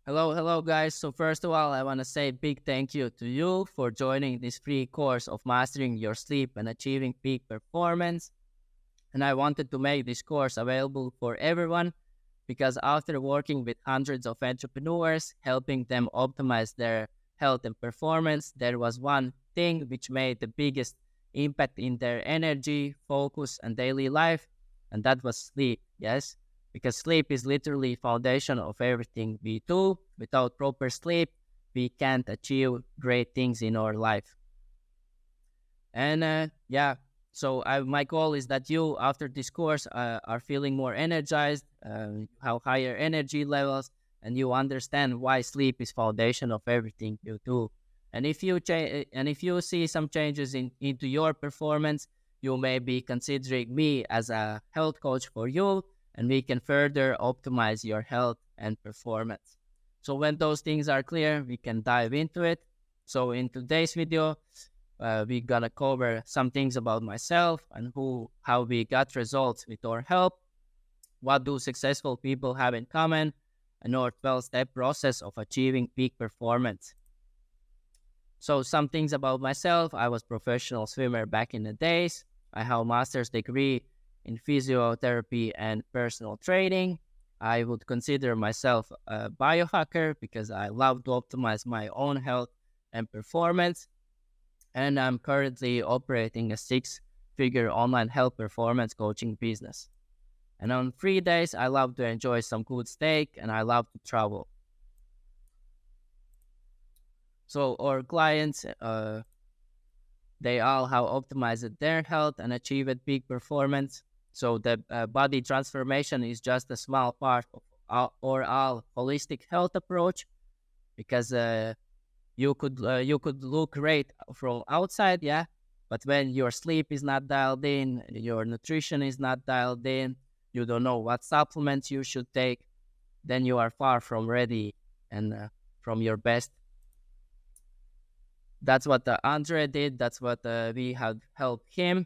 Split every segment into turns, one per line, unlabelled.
Hello, guys. So, first of all, I want to say big thank you to you for joining this free course of mastering your sleep and achieving peak performance. And I wanted to make this course available for everyone because after working with hundreds of entrepreneurs, helping them optimize their health and performance, there was one thing which made the biggest impact in their energy, focus, and daily life, and that was sleep. Yes, because sleep is literally foundation of everything we do. Without proper sleep, we can't achieve great things in our life. And yeah, so my goal is that you, after this course, are feeling more energized, have higher energy levels, and you understand why sleep is foundation of everything you do. And if you see some changes into your performance, you may be considering me as a health coach for you, and we can further optimize your health and performance. So when those things are clear, we can dive into it. So in today's video, we're gonna cover some things about myself and how we got results with our help. What do successful people have in common? And our 12-step process of achieving peak performance. So some things about myself. I was professional swimmer back in the days. I have a master's degree in physiotherapy and personal training. I would consider myself a biohacker because I love to optimize my own health and performance. And I'm currently operating a six-figure online health performance coaching business. And on free days, I love to enjoy some good steak and I love to travel. So our clients, they all have optimized their health and achieved peak performance. So the body transformation is just a small part of our holistic health approach because you could look great from outside, yeah, but when your sleep is not dialed in, your nutrition is not dialed in, you don't know what supplements you should take, then you are far from ready and from your best. That's what Andre did. That's what we had helped him.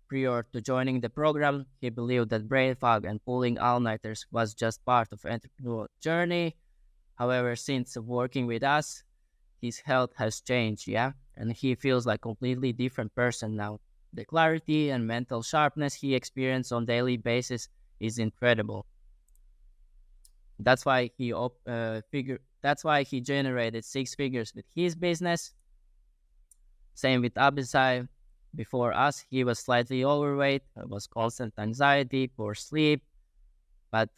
Prior to joining the program, he believed that brain fog and pulling all-nighters was just part of entrepreneurial journey. However, since working with us, his health has changed, yeah, and he feels like a completely different person now. The clarity and mental sharpness he experiences on daily basis is incredible. That's why That's why he generated six figures with his business. Same with Abisai. Before us, he was slightly overweight. It was constant anxiety, poor sleep, but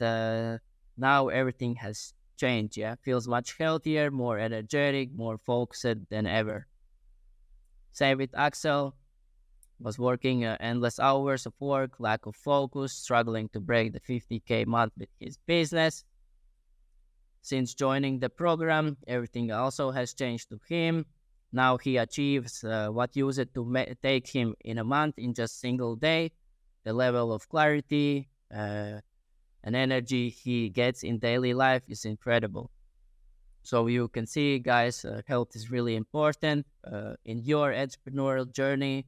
now everything has changed. Yeah, feels much healthier, more energetic, more focused than ever. Same with Axel. Was working endless hours of work, lack of focus, struggling to break the 50K month with his business. Since joining the program, everything also has changed to him. Now he achieves what used to take him in a month in just single day. The level of clarity and energy he gets in daily life is incredible. So you can see, guys, health is really important in your entrepreneurial journey.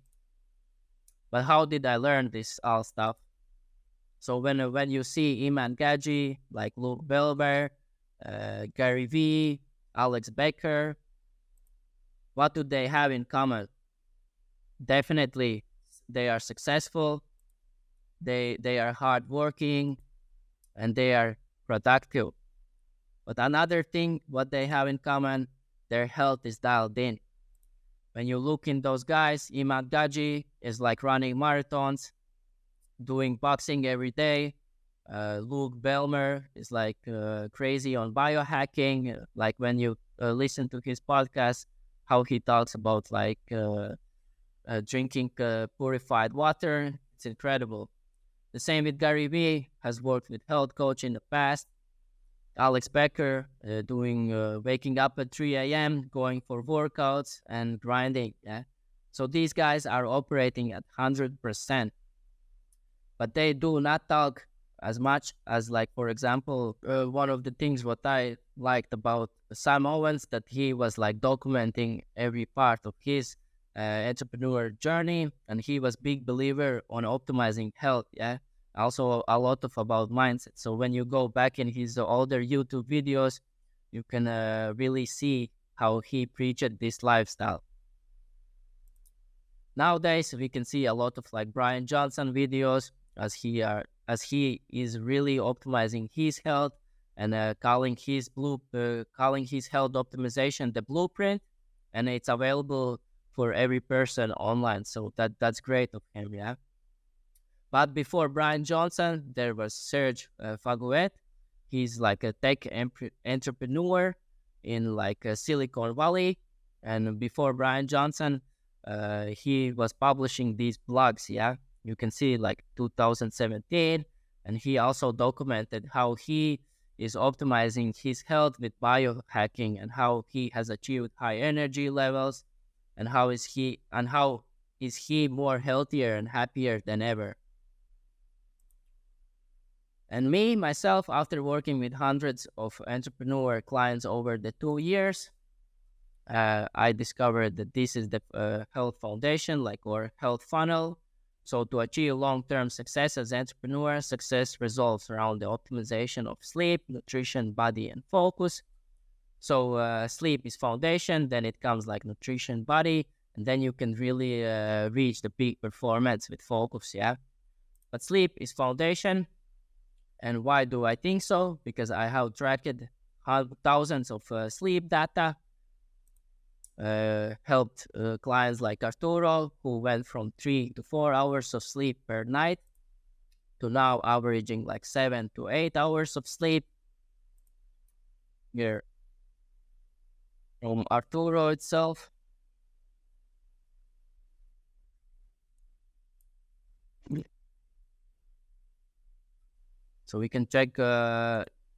But how did I learn this all stuff? So when you see Iman Gaji, like Luke Belber, Gary Vee, Alex Becker, what do they have in common? Definitely, they are successful, they are hardworking, and they are productive. But another thing, what they have in common, their health is dialed in. When you look in those guys, Imad Gaji is like running marathons, doing boxing every day. Luke Belmer is like crazy on biohacking. Like when you listen to his podcast, how he talks about like drinking purified water. It's incredible. The same with Gary Vee, has worked with health coach in the past. Alex Becker doing waking up at 3 a.m., going for workouts and grinding. Yeah, so these guys are operating at 100%, but they do not talk as much as, like, for example, one of the things what I liked about Sam Owens, that he was like documenting every part of his entrepreneur journey, and he was big believer on optimizing health. Yeah, also a lot of about mindset. So when you go back in his older YouTube videos, you can really see how he preached this lifestyle. Nowadays, we can see a lot of like Brian Johnson videos as he is really optimizing his health and calling his health optimization the blueprint, and it's available for every person online. So that's great of him, yeah. But before Brian Johnson, there was Serge Faguet. He's like a tech entrepreneur in like Silicon Valley. And before Brian Johnson, he was publishing these blogs. Yeah, you can see like 2017, and he also documented how he is optimizing his health with biohacking and how he has achieved high energy levels, and how is he more healthier and happier than ever. And me, myself, after working with hundreds of entrepreneur clients over the 2 years, I discovered that this is the health foundation, like or health funnel. So to achieve long-term success as entrepreneur, success revolves around the optimization of sleep, nutrition, body, and focus. So sleep is foundation, then it comes like nutrition, body, and then you can really reach the peak performance with focus, yeah. But sleep is foundation. And why do I think so? Because I have tracked thousands of sleep data, helped clients like Arturo, who went from 3 to 4 hours of sleep per night to now averaging like 7 to 8 hours of sleep. Here, from Arturo itself. So we can check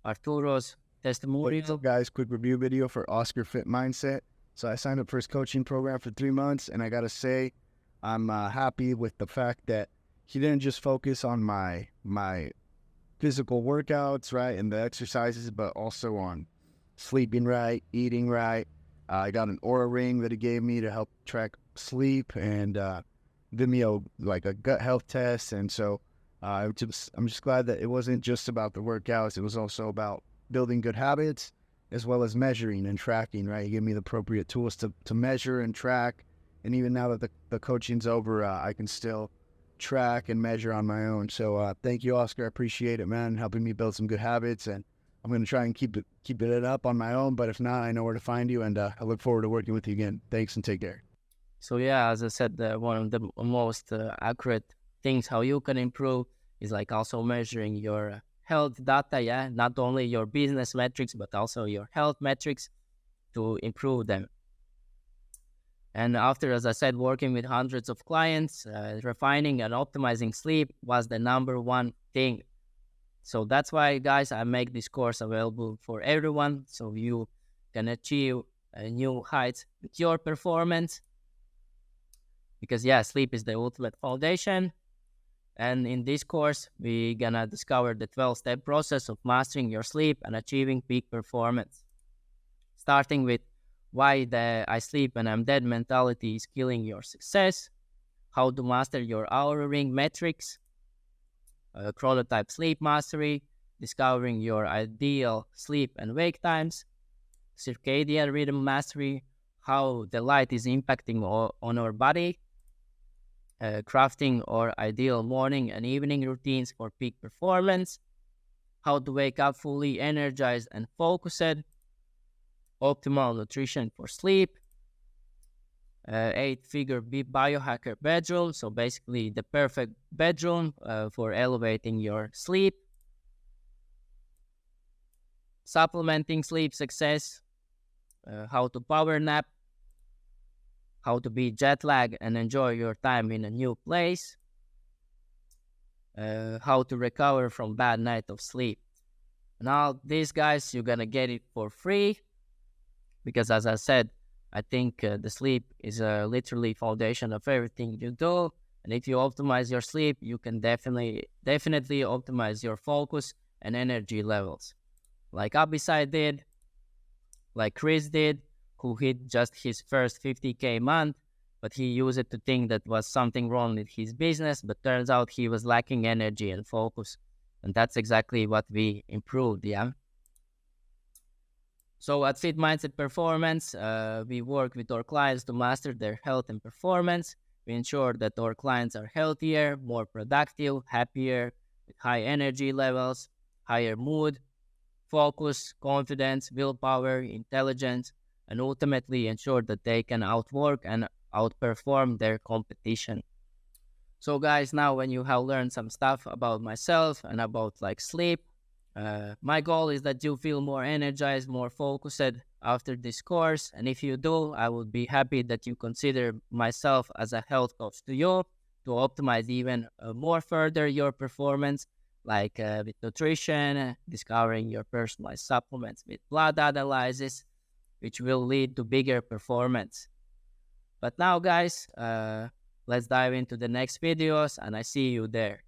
Arturo's testimonial.
What's up, guys? Quick review video for Oscar Fit Mindset. So I signed up for his coaching program for 3 months, and I got to say, I'm happy with the fact that he didn't just focus on my physical workouts, right, and the exercises, but also on sleeping right, eating right. I got an Aura ring that he gave me to help track sleep, and Vimeo, like a gut health test. And so I'm just glad that it wasn't just about the workouts. It was also about building good habits as well as measuring and tracking, right? He gave me the appropriate tools to measure and track. And even now that the coaching's over, I can still track and measure on my own. So thank you, Oscar. I appreciate it, man, helping me build some good habits. And I'm going to try and keep it up on my own. But if not, I know where to find you. And I look forward to working with you again. Thanks and take care.
So yeah, as I said, one of the most accurate things how you can improve is like also measuring your health data, yeah, not only your business metrics, but also your health metrics to improve them. And after, as I said, working with hundreds of clients, refining and optimizing sleep was the number one thing. So that's why, guys, I make this course available for everyone, so you can achieve new heights with your performance. Because yeah, sleep is the ultimate foundation. And in this course, we're gonna discover the 12-step process of mastering your sleep and achieving peak performance. Starting with why the I sleep and I'm dead mentality is killing your success, how to master your Aura ring metrics, chronotype sleep mastery, discovering your ideal sleep and wake times, circadian rhythm mastery, how the light is impacting on our body, crafting our ideal morning and evening routines for peak performance, how to wake up fully energized and focused, optimal nutrition for sleep, 8-figure biohacker bedroom, so basically the perfect bedroom for elevating your sleep, supplementing sleep success, how to power nap, how to beat jet lag and enjoy your time in a new place, how to recover from bad night of sleep. And all these guys, you're gonna get it for free because, as I said, I think the sleep is literally foundation of everything you do. And if you optimize your sleep, you can definitely optimize your focus and energy levels. Like Abisai did, like Chris did, who hit just his first 50K month, but he used it to think that was something wrong with his business, but turns out he was lacking energy and focus. And that's exactly what we improved, yeah? So at Fit Mindset Performance, we work with our clients to master their health and performance. We ensure that our clients are healthier, more productive, happier, with high energy levels, higher mood, focus, confidence, willpower, intelligence, and ultimately ensure that they can outwork and outperform their competition. So, guys, now when you have learned some stuff about myself and about like sleep, my goal is that you feel more energized, more focused after this course. And if you do, I would be happy that you consider myself as a health coach to you to optimize even more further your performance, like with nutrition, discovering your personalized supplements with blood analysis, which will lead to bigger performance. But now, guys, let's dive into the next videos, and I see you there.